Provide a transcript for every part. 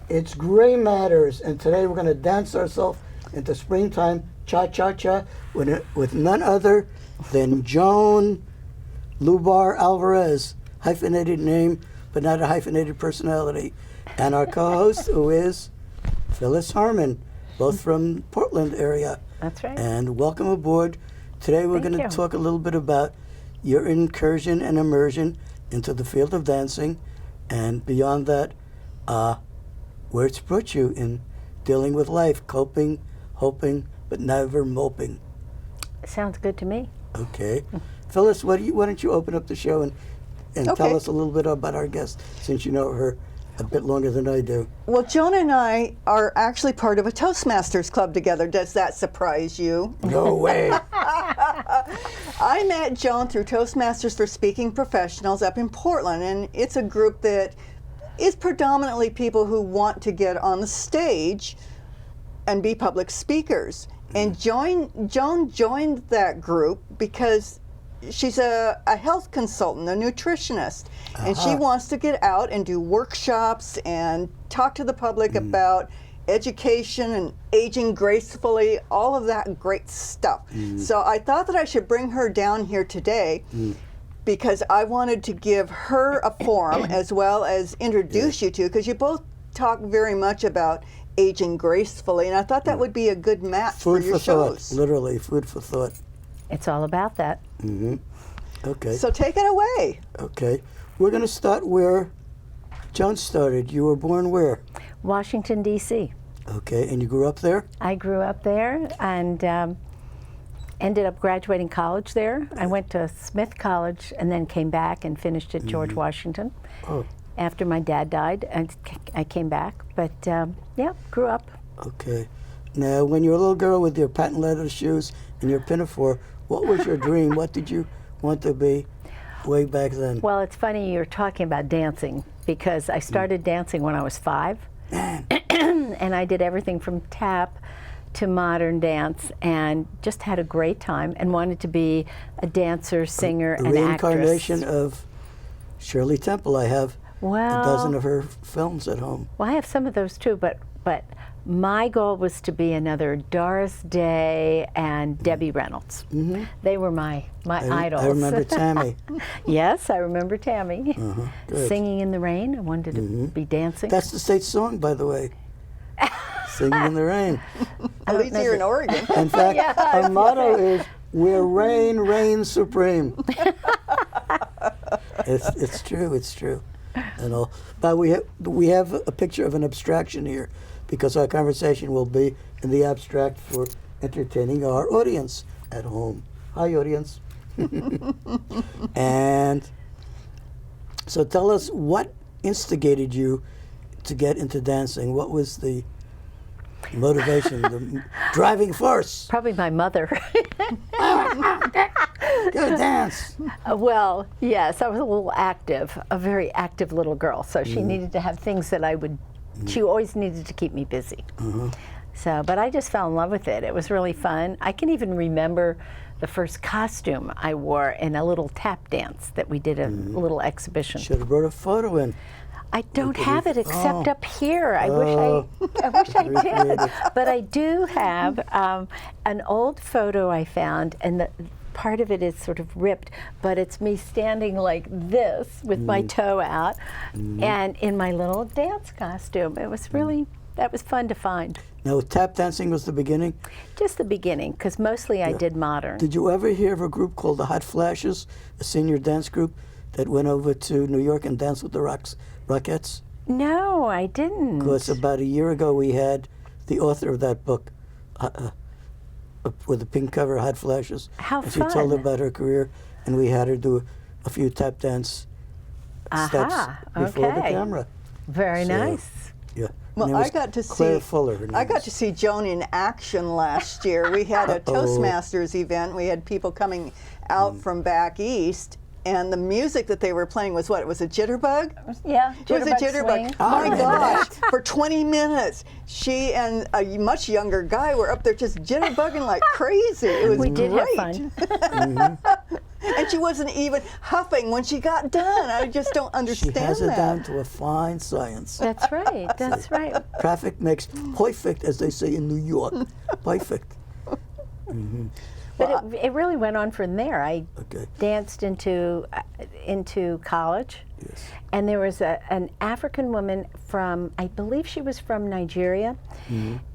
It's Gray Matters, and today we're going to dance ourselves into springtime cha-cha-cha with none other than Joan Lubar Alvarez, hyphenated name, but not a hyphenated personality, and our co-host, who is Phyllis Harmon, both from Portland area. That's right. And welcome aboard. Today we're going to talk a little bit about your incursion and immersion into the field of dancing, and beyond that, where it's brought you in dealing with life, coping, hoping, but never moping. Sounds good to me. Okay. Phyllis, why don't you open up the show and tell us a little bit about our guest, since you know her a bit longer than I do. Well, Joan and I are actually part of a Toastmasters club together. Does that surprise you? No way. I met Joan through Toastmasters for Speaking Professionals up in Portland, and it's a group that is predominantly people who want to get on the stage and be public speakers. And Joan joined that group because she's a health consultant, a nutritionist, and she wants to get out and do workshops and talk to the public about education and aging gracefully, all of that great stuff. So I thought that I should bring her down here today because I wanted to give her a forum as well as introduce you to, because you both talk very much about aging gracefully, and I thought that would be a good match for your shows. Thought, literally, food for thought. It's all about that. Okay. So take it away. Okay. We're going to start where Joan started. You were born where? Washington, D.C. Okay, and you grew up there? I grew up there and ended up graduating college there. I went to Smith College and then came back and finished at George Washington. After my dad died, and I came back. But yeah, grew up. Okay. Now, when you were a little girl with your patent leather shoes and your pinafore, what was your dream? What did you want to be way back then? Well, it's funny you're talking about dancing, because I started dancing when I was 5. And I did everything from tap to modern dance, and just had a great time and wanted to be a dancer, singer, and actress. Reincarnation of Shirley Temple. I have a dozen of her films at home. Well, I have some of those too, but my goal was to be another Doris Day and Debbie Reynolds. They were my idols. I remember Tammy. Yes, I remember Tammy. Good. Singing in the Rain. I wanted to be dancing. That's the state song, by the way. Singing in the Rain. At least here in Oregon. In fact, our motto is, where rain reigns supreme. It's true, it's true. And all. But we have a picture of an abstraction here, because our conversation will be in the abstract for entertaining our audience at home. Hi, audience. And so tell us, what instigated you to get into dancing? What was the motivation, the driving force? Probably my mother. Go dance. Well, yes, I was a very active little girl, so she needed to have things that I would, she always needed to keep me busy. So, but I just fell in love with it. It was really fun. I can even remember the first costume I wore in a little tap dance that we did, a little exhibition. Should have brought a photo in. I don't have it except up here. I wish I did. But I do have an old photo I found, and the part of it is sort of ripped, but it's me standing like this with my toe out and in my little dance costume. It was really, that was fun to find. Now, tap dancing was the beginning? Just the beginning, because mostly I did modern. Did you ever hear of a group called the Hot Flashes, a senior dance group that went over to New York and danced with the Rockettes? No, I didn't. Because about a year ago we had the author of that book with the pink cover, Hot Flashes. How and fun. She told about her career, and we had her do a few tap dance steps before the camera. Very nice. Yeah. Well, I got to Claire Fuller. I got to see Joan in action last year. We had a Toastmasters event. We had people coming out from back east, and the music that they were playing was what? It was a jitterbug? Yeah, it was a jitterbug. Swing. My gosh, for 20 minutes, she and a much younger guy were up there just jitterbugging like crazy. It was We great. did have fun. And she wasn't even huffing when she got done. I just don't understand She has it that. down to a fine science. That's right. That's right. Traffic makes perfect, as they say in New York. Perfect. But it really went on from there. I Okay. danced into college, Yes. and there was an African woman from, I believe she was from Nigeria,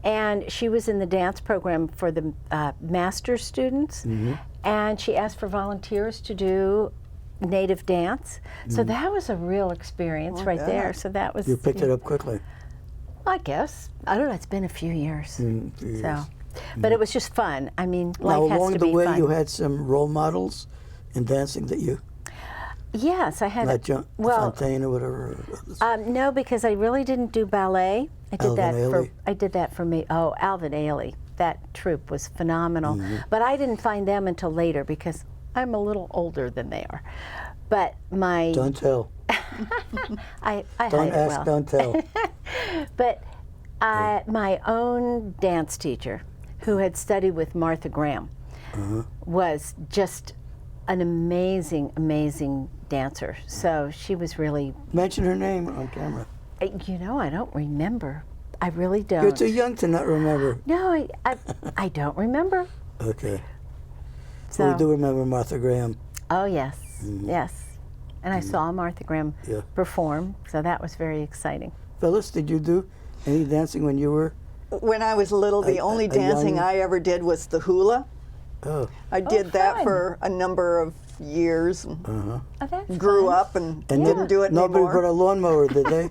and she was in the dance program for the master's students, and she asked for volunteers to do native dance. So that was a real experience right there. So that was, You picked it up quickly. I guess. I don't know, it's been a few years. Few years. So, but it was just fun. I mean, Now, life has along to the be way, fun. you had some role models in dancing that you, Yes, I had. like John Fontaine or whatever. No, because I really didn't do ballet. I did Alvin Ailey? I did that for me. Oh, Alvin Ailey. That troupe was phenomenal. But I didn't find them until later because I'm a little older than they are. But my Don't tell. I Don't hide it ask, well. don't tell. But my own dance teacher, who had studied with Martha Graham, was just an amazing, amazing dancer. So she was really, Mention her name on camera. you know, I don't remember. I really don't. You're too young to not remember. No, I don't remember. Okay. So, Well, we do remember Martha Graham. oh yes, yes. And I saw Martha Graham Yeah. perform, so that was very exciting. Phyllis, did you do any dancing when you were? When I was little, the only dancing young- I ever did was the hula. Oh, I did that fun. for a number of years. And Oh, that's grew fun. up and and didn't do it nobody anymore. brought a lawnmower, did they?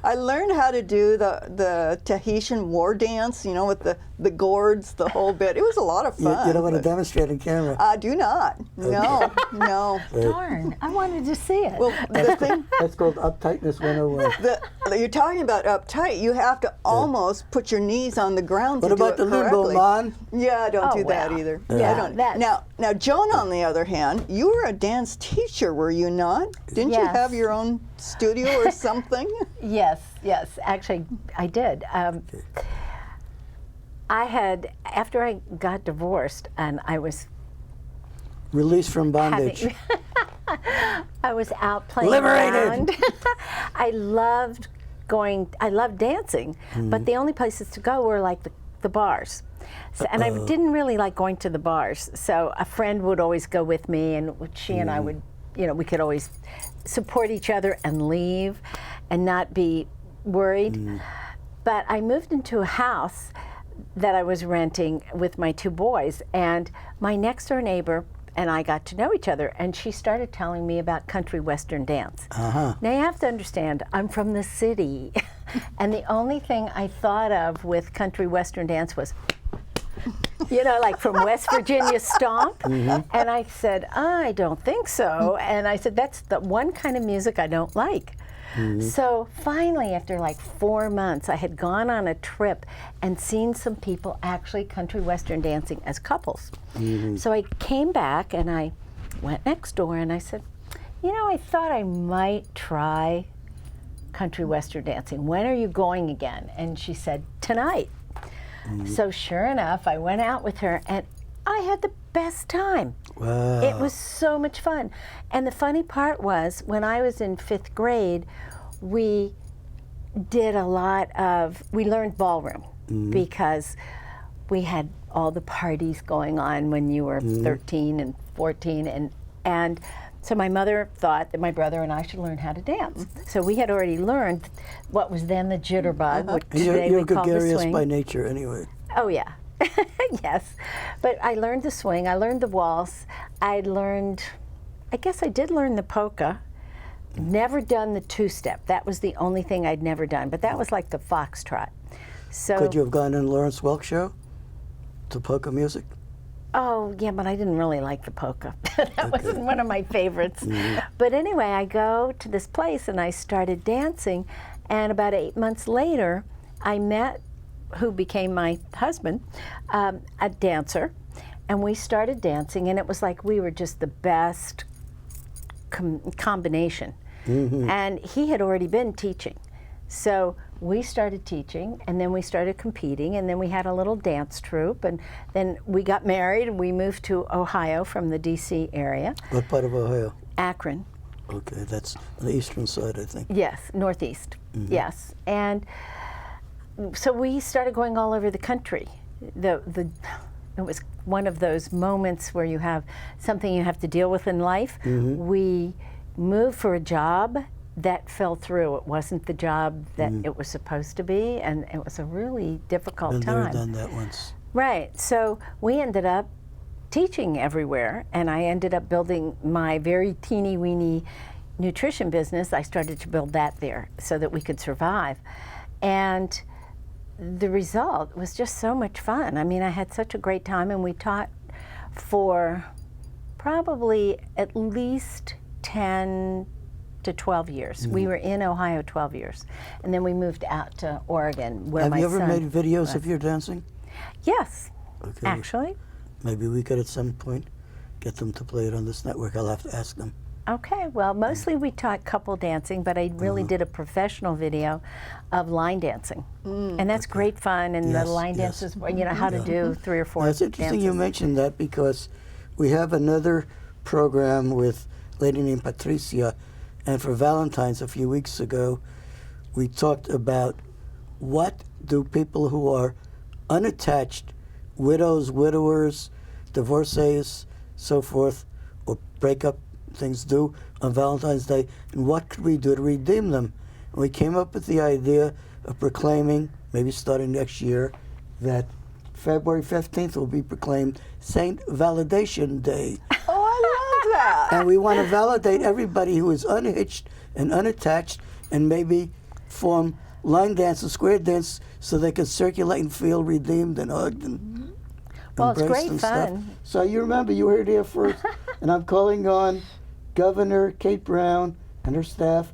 I learned how to do the Tahitian war dance, you know, with the gourds, the whole bit. It was a lot of fun. You don't want to but demonstrate on camera. I do not. No, no. Darn, I wanted to see it. Well, the thing, That's called uptightness 101. you're talking about uptight. You have to almost put your knees on the ground What to do about it the limbo, correctly. man? Yeah, I don't Oh, do that well. either. Yeah, I don't. that's- Now, Joan, on the other hand, you were a dance teacher, were you not? Didn't you Yes. have your own studio or something? Yes, yes. Actually, I did. I had, after I got divorced, and I was Release from bondage. I was out playing Liberated. around. I loved dancing, but the only places to go were like the bars. So, and I didn't really like going to the bars. So a friend would always go with me, and she and I would, you know, we could always support each other and leave and not be worried. But I moved into a house that I was renting with my two boys, and my next door neighbor and I got to know each other, and she started telling me about country western dance. Now you have to understand, I'm from the city, and the only thing I thought of with country western dance was, you know, like from West Virginia Stomp. And I said, I don't think so. And I said, that's the one kind of music I don't like. So finally, after like 4 months, I had gone on a trip and seen some people actually country western dancing as couples. So I came back and I went next door and I said, you know, I thought I might try country western dancing. When are you going again? And she said, tonight. So sure enough, I went out with her and I had the best time. Wow. It was so much fun. And the funny part was, when I was in 5th grade, we did we learned ballroom because we had all the parties going on when you were 13 and 14. And so my mother thought that my brother and I should learn how to dance. So we had already learned what was then the jitterbug, which today You're we call the gregarious swing. by nature anyway. Oh yeah, yes. But I learned the swing, I learned the waltz, I guess I did learn the polka. Never done the two-step. That was the only thing I'd never done, but that was like the foxtrot. So, Could you have gone in Lawrence Welk show to polka music? oh yeah, but I didn't really like the polka. That wasn't one of my favorites. But anyway, I go to this place and I started dancing, and about 8 months later, I met who became my husband, a dancer, and we started dancing, and it was like we were just the best combination. And he had already been teaching. So we started teaching, and then we started competing, and then we had a little dance troupe, and then we got married, and we moved to Ohio from the D.C. area. What part of Ohio? Akron. Okay, that's on the eastern side, I think. Yes, northeast. Yes, and so we started going all over the country. It was one of those moments where you have something you have to deal with in life. We moved for a job that fell through. It wasn't the job that it was supposed to be, and it was a really difficult Been time. there, done that once. Right. So we ended up teaching everywhere, and I ended up building my very teeny-weeny nutrition business. I started to build that there so that we could survive. And the result was just so much fun. I mean, I had such a great time, and we taught for probably at least 10 to 12 years. We were in Ohio 12 years, and then we moved out to Oregon, where Have my you ever son made videos was. of your dancing? Yes, Okay. actually. Maybe we could at some point get them to play it on this network. I'll have to ask them. Okay, well, mostly we taught couple dancing, but I really did a professional video of line dancing. And that's great fun, and Yes, the line yes. dances, you know, how to do 3 or 4 It's interesting dances. you mentioned that, because we have another program with a lady named Patricia, and for Valentine's a few weeks ago, we talked about what do people who are unattached, widows, widowers, divorcees, so forth, or breakup things do on Valentine's Day, and what could we do to redeem them? And we came up with the idea of proclaiming, maybe starting next year, that February 15th will be proclaimed Saint Validation Day. Oh, I love that. And we want to validate everybody who is unhitched and unattached, and maybe form line dance and square dance so they can circulate and feel redeemed and hugged and Well, it's embraced great and stuff. fun. So you remember, you heard it here first, and I'm calling on Governor Kate Brown and her staff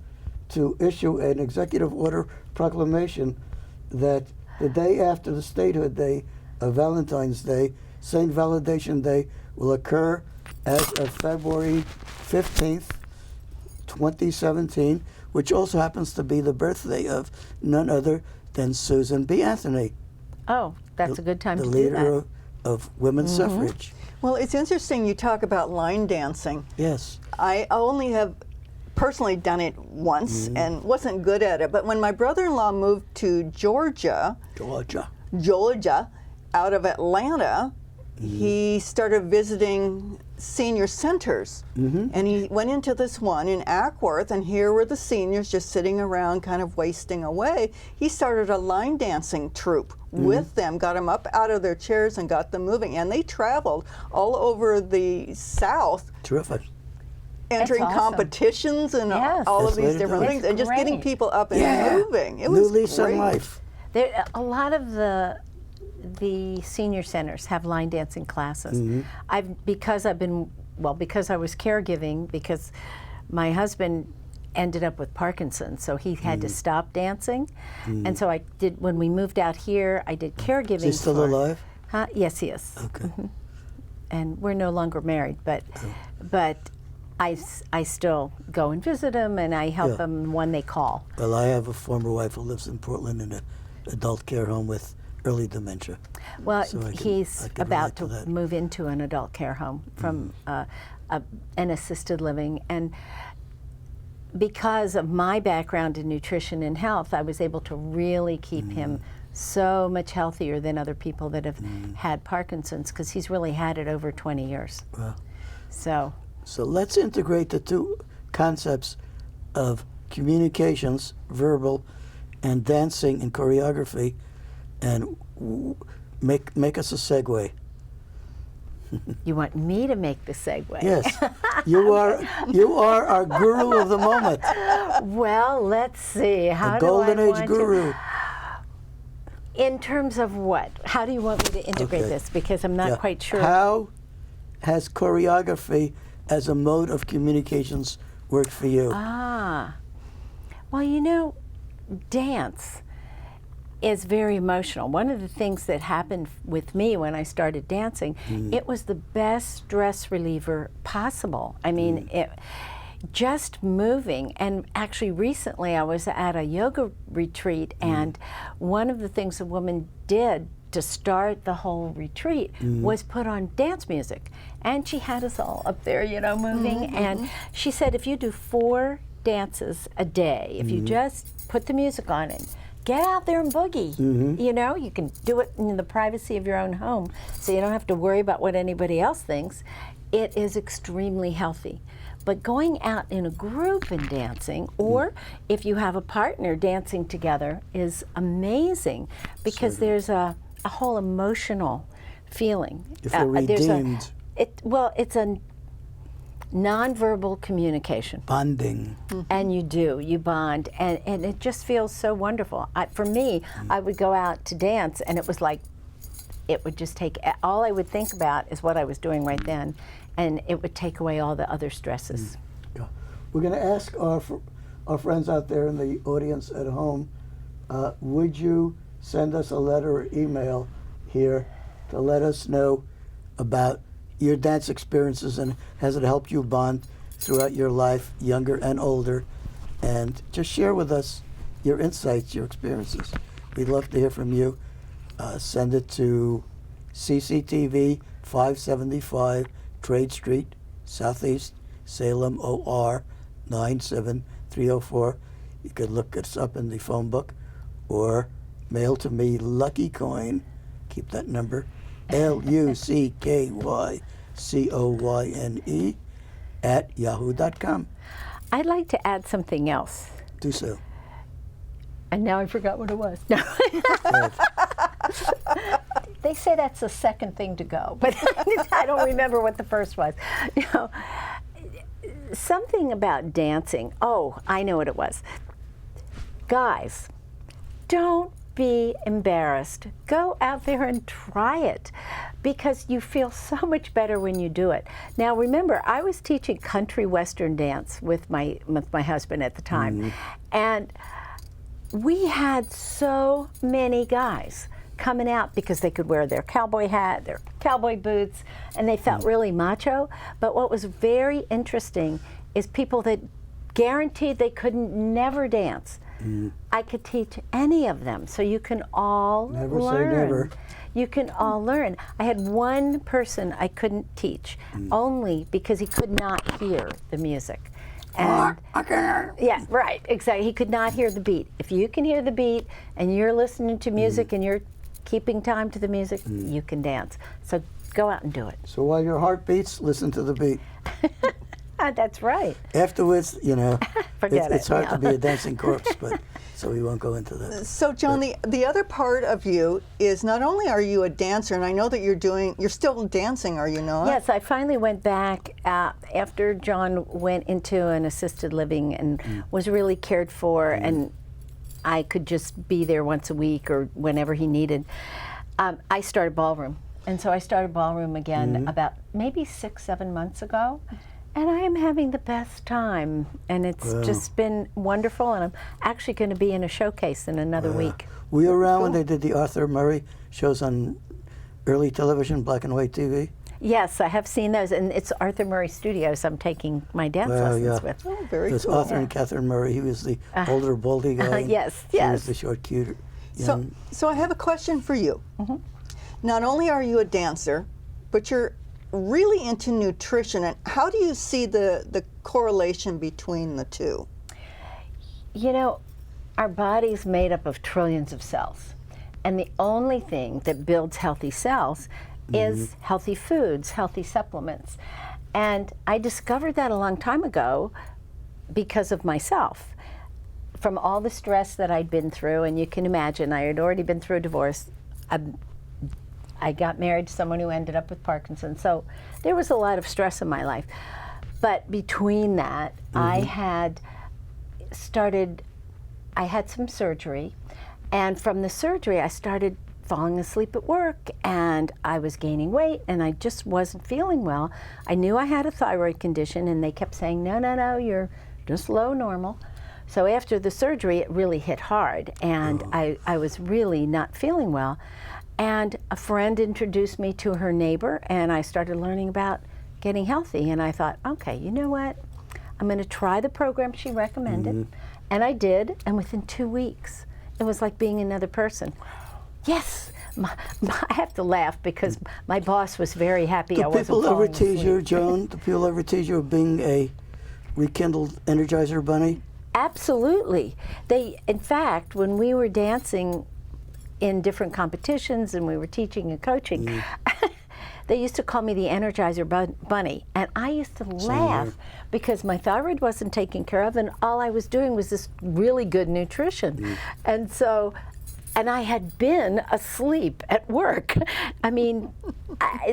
to issue an executive order proclamation that the day after the statehood day of Valentine's Day, Saint Validation Day, will occur as of February 15th, 2017, which also happens to be the birthday of none other than Susan B. Anthony, Oh, that's a good time the to do leader that. of women's suffrage. Well, it's interesting you talk about line dancing. Yes. I only have personally done it once and wasn't good at it. But when my brother-in-law moved to Georgia, out of Atlanta, he started visiting senior centers. And he went into this one in Ackworth, and here were the seniors just sitting around kind of wasting away. He started a line dancing troupe with them, got them up out of their chairs and got them moving. And they traveled all over the South, Terrific. entering awesome. competitions and Yes. all That's of the way these to different do it. things, and just getting Great. people up and Yeah. moving. It New was lease great. on life. There, a lot of the senior centers have line dancing classes. Because I was caregiving, because my husband ended up with Parkinson's, so he had to stop dancing. And so I did, when we moved out here, I did caregiving. Is he still for, alive? Huh? Yes, he is. Okay. And we're no longer married, but I still go and visit him, and I help Yeah. them when they call. Well, I have a former wife who lives in Portland in an adult care home with early dementia. Well, So I he's can about relate to to that. move into an adult care home from an assisted living, and because of my background in nutrition and health, I was able to really keep him so much healthier than other people that have had Parkinson's, because he's really had it over 20 years. Wow. So, So let's integrate the two concepts of communications, verbal, and dancing and choreography, and make us a segue. you want me to make the segue? Yes, you are our guru of the moment, Well, let's see. How the do golden I age want guru. To, in terms of what? How do you want me to integrate Okay. this? Because I'm not Yeah. quite sure. How has choreography as a mode of communications worked for you? Well, you know, dance is very emotional. One of the things that happened with me when I started dancing, it was the best stress reliever possible. I mean, just moving. And actually recently I was at a yoga retreat, and one of the things a woman did to start the whole retreat was put on dance music. And she had us all up there, you know, moving. And she said, if you do 4 dances a day, if you just put the music on and get out there and boogie, you know, you can do it in the privacy of your own home, so you don't have to worry about what anybody else thinks. It is extremely healthy. But going out in a group and dancing, or if you have a partner dancing together, is amazing, because there's a whole emotional feeling. You feel redeemed. It's a nonverbal communication. Bonding. And you bond, and it just feels so wonderful. For me, I would go out to dance, and it was like, it would just take, all I would think about is what I was doing right then, and it would take away all the other stresses. Yeah. We're going to ask our friends out there in the audience at home, would you send us a letter or email here to let us know about your dance experiences, and has it helped you bond throughout your life, younger and older, and just share with us your insights, your experiences. We'd love to hear from you. Send it to CCTV 575 Trade Street, Southeast Salem, OR 97304. You could look us up in the phone book, or mail to me Lucky Coin. Keep that number, LUCKYCOYNE at yahoo.com. I'd like to add something else. Do so. And now I forgot what it was. No. They say that's the second thing to go, but I don't remember what the first was. You know, something about dancing. Oh, I know what it was. Guys, don't be embarrassed. Go out there and try it, because you feel so much better when you do it. Now remember, I was teaching country western dance with my husband at the time, and we had so many guys coming out because they could wear their cowboy hat, their cowboy boots, and they felt really macho. But what was very interesting is people that guaranteed they couldn't never dance. I could teach any of them, so you can all Never learn. say never. You can all learn. I had one person I couldn't teach, only because he could not hear the music. And yeah, right, exactly. He could not hear the beat. If you can hear the beat and you're listening to music and you're keeping time to the music, you can dance. So go out and do it. So while your heart beats, listen to the beat. That's right. Afterwards, you know, Forget it's it, hard yeah. to be a dancing corpse, but so we won't go into that. So, Joan, the other part of you is not only are you a dancer, and I know that you're still dancing, are you not? Yes, I finally went back after John went into an assisted living and was really cared for, and I could just be there once a week or whenever he needed. I started ballroom, and so I started ballroom again about maybe 6-7 months ago. And I am having the best time, and it's just been wonderful, and I'm actually going to be in a showcase in another week. Were you around when they did the Arthur Murray shows on early television, black and white TV? Yes, I have seen those, and it's Arthur Murray Studios I'm taking my dance lessons with. Oh, very There's cool. Arthur and Catherine Murray. He was the older, baldy guy. Yes, She yes. was the short, cute, young. So I have a question for you. Not only are you a dancer, but you're really into nutrition. And how do you see the correlation between the two? You know, our body's made up of trillions of cells, and the only thing that builds healthy cells is healthy foods, healthy supplements. And I discovered that a long time ago because of myself. From all the stress that I'd been through, and you can imagine, I had already been through a divorce. I got married to someone who ended up with Parkinson's, so there was a lot of stress in my life. But between that, I had some surgery, and from the surgery I started falling asleep at work, and I was gaining weight, and I just wasn't feeling well. I knew I had a thyroid condition, and they kept saying, no, you're just low normal. So after the surgery, it really hit hard, and I was really not feeling well. And a friend introduced me to her neighbor, and I started learning about getting healthy. And I thought, okay, you know what? I'm going to try the program she recommended. And I did, and within 2 weeks, it was like being another person. Yes. I have to laugh because my boss was very happy I wasn't falling Do people ever tease you, asleep. Joan? Do people ever tease you of being a rekindled Energizer bunny? Absolutely. In fact, when we were dancing in different competitions and we were teaching and coaching, they used to call me the Energizer Bunny. And I used to laugh because my thyroid wasn't taken care of and all I was doing was this really good nutrition. And I had been asleep at work. I mean,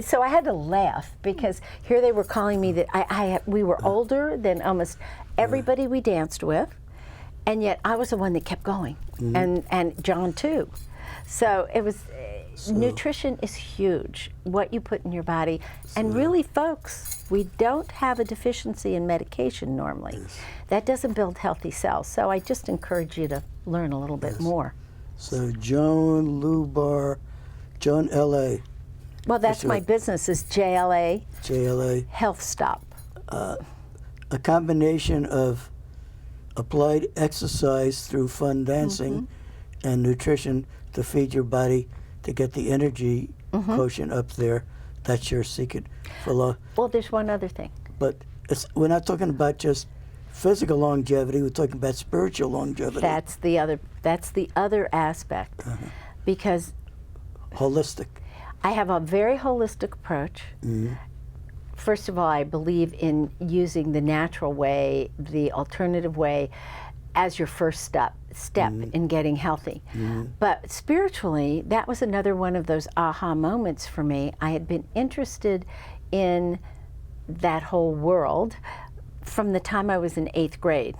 so I had to laugh because here they were calling me that we were older than almost everybody we danced with, and yet I was the one that kept going, and John too. So it was, nutrition is huge, what you put in your body. And really, folks, we don't have a deficiency in medication normally. That doesn't build healthy cells. So I just encourage you to learn a little bit more. So Joan Lubar, Joan L.A. Well, that's my business, is JLA. JLA. Health Stop. A combination of applied exercise through fun dancing and nutrition to feed your body to get the energy quotient up there. That's your secret for Well, there's one other thing. But we're not talking about just physical longevity. We're talking about spiritual longevity. That's the other aspect, because holistic. I have a very holistic approach. First of all, I believe in using the natural way, the alternative way, as your first step in getting healthy. But spiritually, that was another one of those aha moments for me. I had been interested in that whole world from the time I was in 8th grade.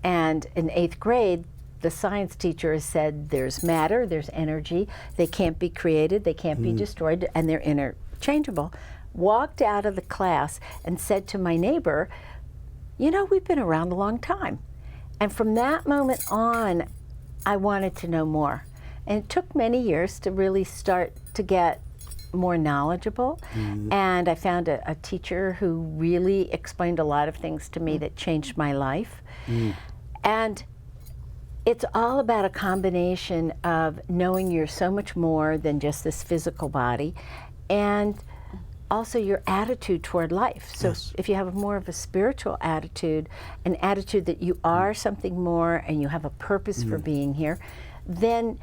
And in 8th grade, the science teacher has said there's matter, there's energy, they can't be created, they can't be destroyed, and they're interchangeable. Walked out of the class and said to my neighbor, you know, we've been around a long time. And from that moment on, I wanted to know more. And it took many years to really start to get more knowledgeable. And I found a teacher who really explained a lot of things to me that changed my life. And it's all about a combination of knowing you're so much more than just this physical body, and also your attitude toward life. So if you have more of a spiritual attitude, an attitude that you are something more and you have a purpose for being here, then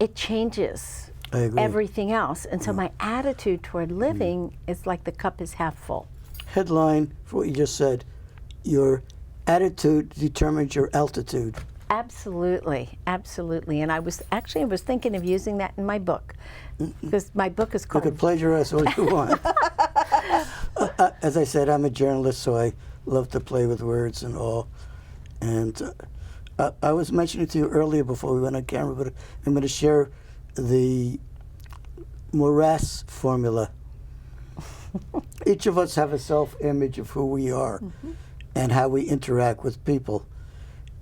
it changes everything else. And so my attitude toward living is like the cup is half full. Headline for what you just said, your attitude determines your altitude. Absolutely, absolutely. And I was thinking of using that in my book, because my book is called... You could plagiarize all you want. As I said, I'm a journalist, so I love to play with words and all. And I was mentioning to you earlier before we went on camera, but I'm going to share the morass formula. Each of us have a self-image of who we are and how we interact with people.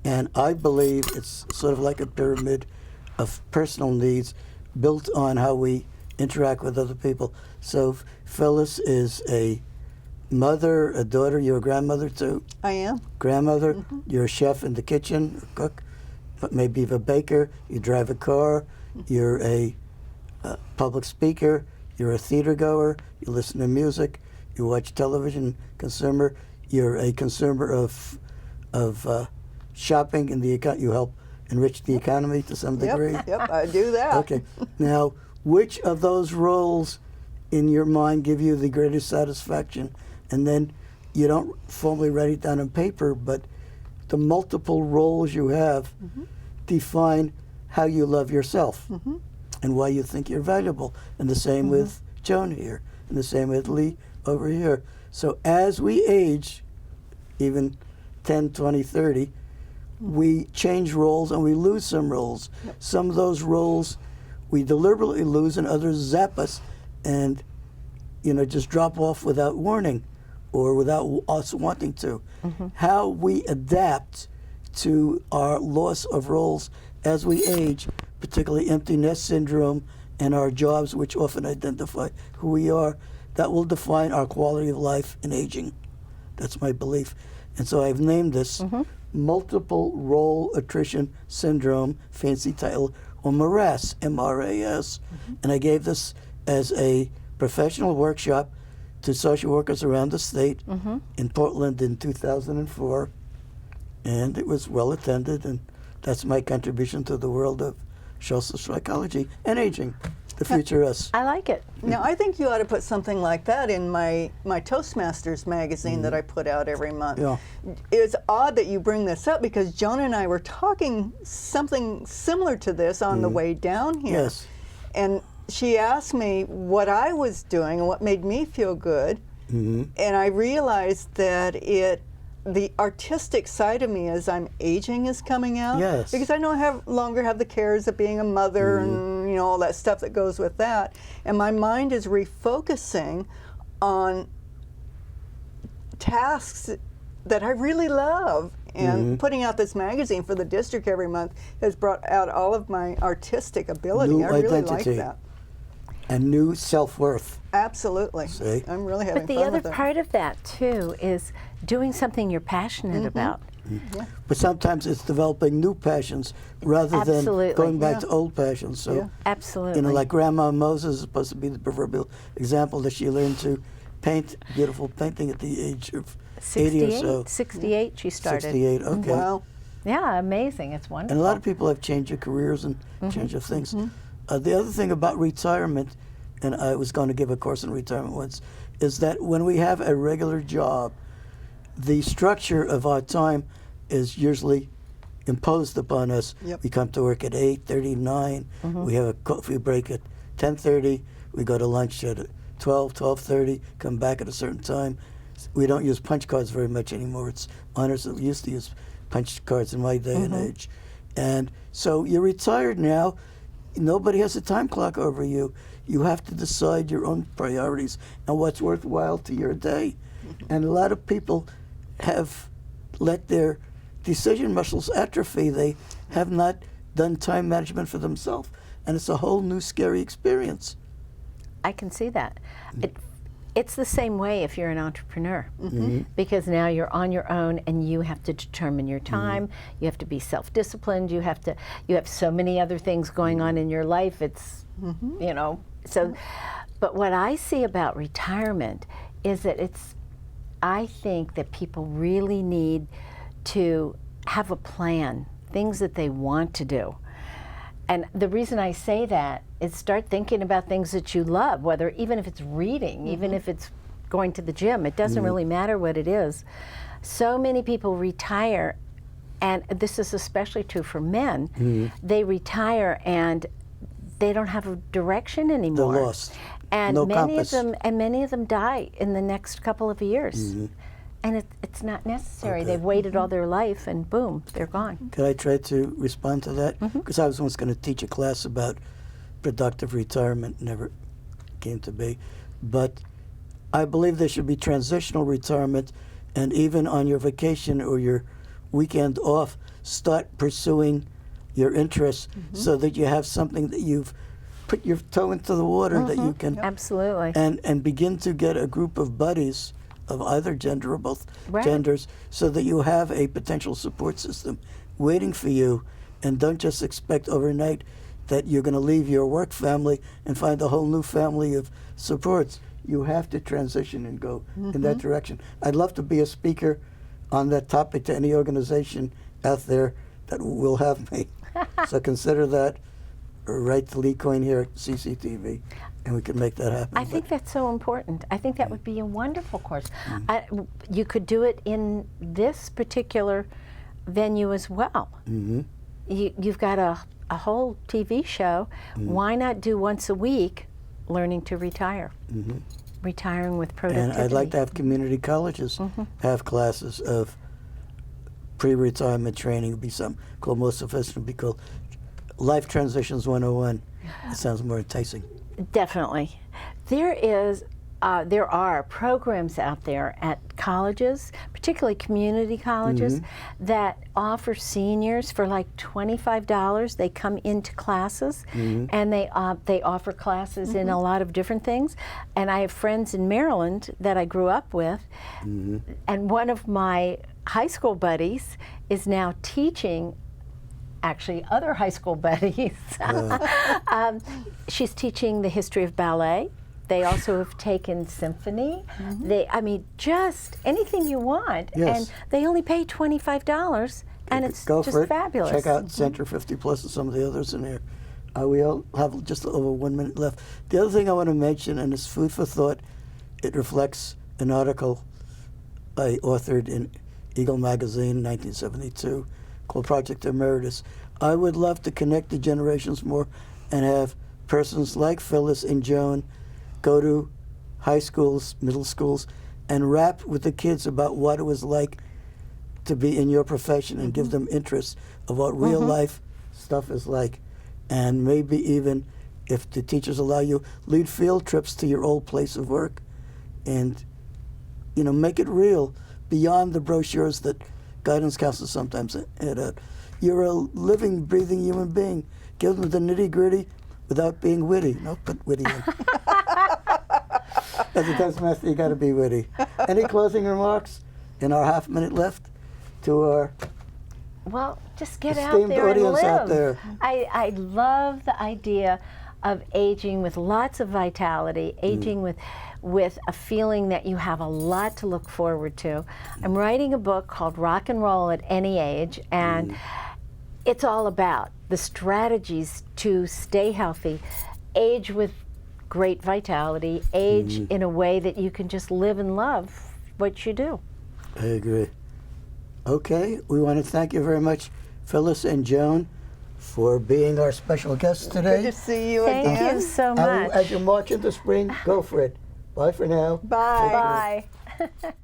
And I believe it's sort of like a pyramid of personal needs built on how we interact with other people. So Phyllis is a mother, a daughter. You're a grandmother too? I am. Grandmother. You're a chef in the kitchen, a cook, but maybe you're a baker. You drive a car. You're a public speaker. You're a theater goer. You listen to music. You watch television. Consumer. You're a consumer of shopping, and you help enrich the economy to some degree. Yep, I do that. Okay. Now, which of those roles in your mind give you the greatest satisfaction? And then you don't formally write it down on paper, but the multiple roles you have define how you love yourself and why you think you're valuable. And the same with Joan here, and the same with Lee over here. So as we age, even 10, 20, 30, we change roles and we lose some roles. Some of those roles we deliberately lose, and others zap us and just drop off without warning or without us wanting to. How we adapt to our loss of roles as we age, particularly empty nest syndrome and our jobs, which often identify who we are, that will define our quality of life in aging. That's my belief. And so I've named this multiple role attrition syndrome, fancy title, or MRAS, M-R-A-S. And I gave this as a professional workshop to social workers around the state in Portland in 2004. And it was well attended, and that's my contribution to the world of social psychology and aging, the future us. I like it. Now, I think you ought to put something like that in my Toastmasters magazine that I put out every month. Yeah. It's odd that you bring this up because Joan and I were talking something similar to this on the way down here. Yes. And she asked me what I was doing and what made me feel good. And I realized that the artistic side of me as I'm aging is coming out. Yes. Because I no longer have the cares of being a mother and all that stuff that goes with that. And my mind is refocusing on tasks that I really love. And putting out this magazine for the district every month has brought out all of my artistic ability. New I really identity. like that. And new self-worth. Absolutely. See? I'm really having But the fun other with it. part of that, too, is doing something you're passionate about. But sometimes it's developing new passions rather Absolutely. than going back to old passions. So, Absolutely. like Grandma Moses is supposed to be the proverbial example that she learned to paint beautiful painting at the age of 80 or so. 68 she started. 68, okay. Wow. Yeah, amazing. It's wonderful. And a lot of people have changed their careers and changed their things. The other thing about retirement, and I was going to give a course on retirement once, is that when we have a regular job, the structure of our time is usually imposed upon us. Yep. We come to work at 8:30, 9. We have a coffee break at 10:30. We go to lunch at 12, 12:30, come back at a certain time. We don't use punch cards very much anymore. It's honors that we used to use punch cards in my day and age. And so you're retired now. Nobody has a time clock over you. You have to decide your own priorities and what's worthwhile to your day. And a lot of people have let their decision muscles atrophy. They have not done time management for themselves. And it's a whole new scary experience. I can see that. It's the same way if you're an entrepreneur, because now you're on your own and you have to determine your time. You have to be self-disciplined. You have so many other things going on in your life. It's so. But what I see about retirement is that I think that people really need to have a plan, things that they want to do. And the reason I say that is start thinking about things that you love, even if it's reading, even if it's going to the gym. It doesn't really matter what it is. So many people retire, and this is especially true for men. They retire and they don't have a direction anymore. They're lost. And No many compass. many of them die in the next couple of years. And it's not necessary. Okay. They've waited all their life, and boom, they're gone. Could I try to respond to that? Because I was once going to teach a class about productive retirement, never came to be. But I believe there should be transitional retirement, and even on your vacation or your weekend off, start pursuing your interests so that you have something that you've put your toe into the water that you can Absolutely. and begin to get a group of buddies of either gender or both Right. genders, so that you have a potential support system waiting for you, and don't just expect overnight that you're going to leave your work family and find a whole new family of supports. You have to transition and go in that direction. I'd love to be a speaker on that topic to any organization out there that will have me. So consider that, or write to Lee Coyne here at CCTV, and we can make that happen. I think that's so important. I think that would be a wonderful course. You could do it in this particular venue as well. You've got a whole TV show. Why not do once a week learning to retire? Retiring with And productivity. I'd like to have community colleges have classes of pre-retirement training. It would be something called, most sophisticated, be called Life Transitions 101. It sounds more enticing. Definitely. There are programs out there at colleges, particularly community colleges, that offer seniors for like $25. They come into classes, and they offer classes in a lot of different things. And I have friends in Maryland that I grew up with, and one of my high school buddies is now teaching actually other high school buddies. She's teaching the history of ballet. They also have taken symphony. I mean, just anything you want. Yes. And they only pay $25, and it's Go just for it. fabulous. Check out Center 50 Plus and some of the others in here. We all have just over 1 minute left. The other thing I want to mention, and it's food for thought, it reflects an article I authored in Eagle Magazine in 1972 called Project Emeritus. I would love to connect the generations more and have persons like Phyllis and Joan go to high schools, middle schools, and rap with the kids about what it was like to be in your profession and give them interest of what real life stuff is like. And maybe even, if the teachers allow you, lead field trips to your old place of work and, you know, make it real beyond the brochures that guidance counselors sometimes hand out. You're a living, breathing human being. Give them the nitty-gritty without being witty. No, put witty in. As a Toastmaster, you got to be witty. Any closing remarks in our half minute left to our Well, just get out esteemed there and audience live. out there? I love the idea of aging with lots of vitality, aging with a feeling that you have a lot to look forward to. I'm writing a book called Rock and Roll at Any Age, and it's all about the strategies to stay healthy, age with great vitality, age in a way that you can just live and love what you do. I agree. Okay, we want to thank you very much, Phyllis and Joan, for being our special guests today. Good to see you Thank again. you so And much. as you march into spring, go for it. Bye for now. Bye. Bye.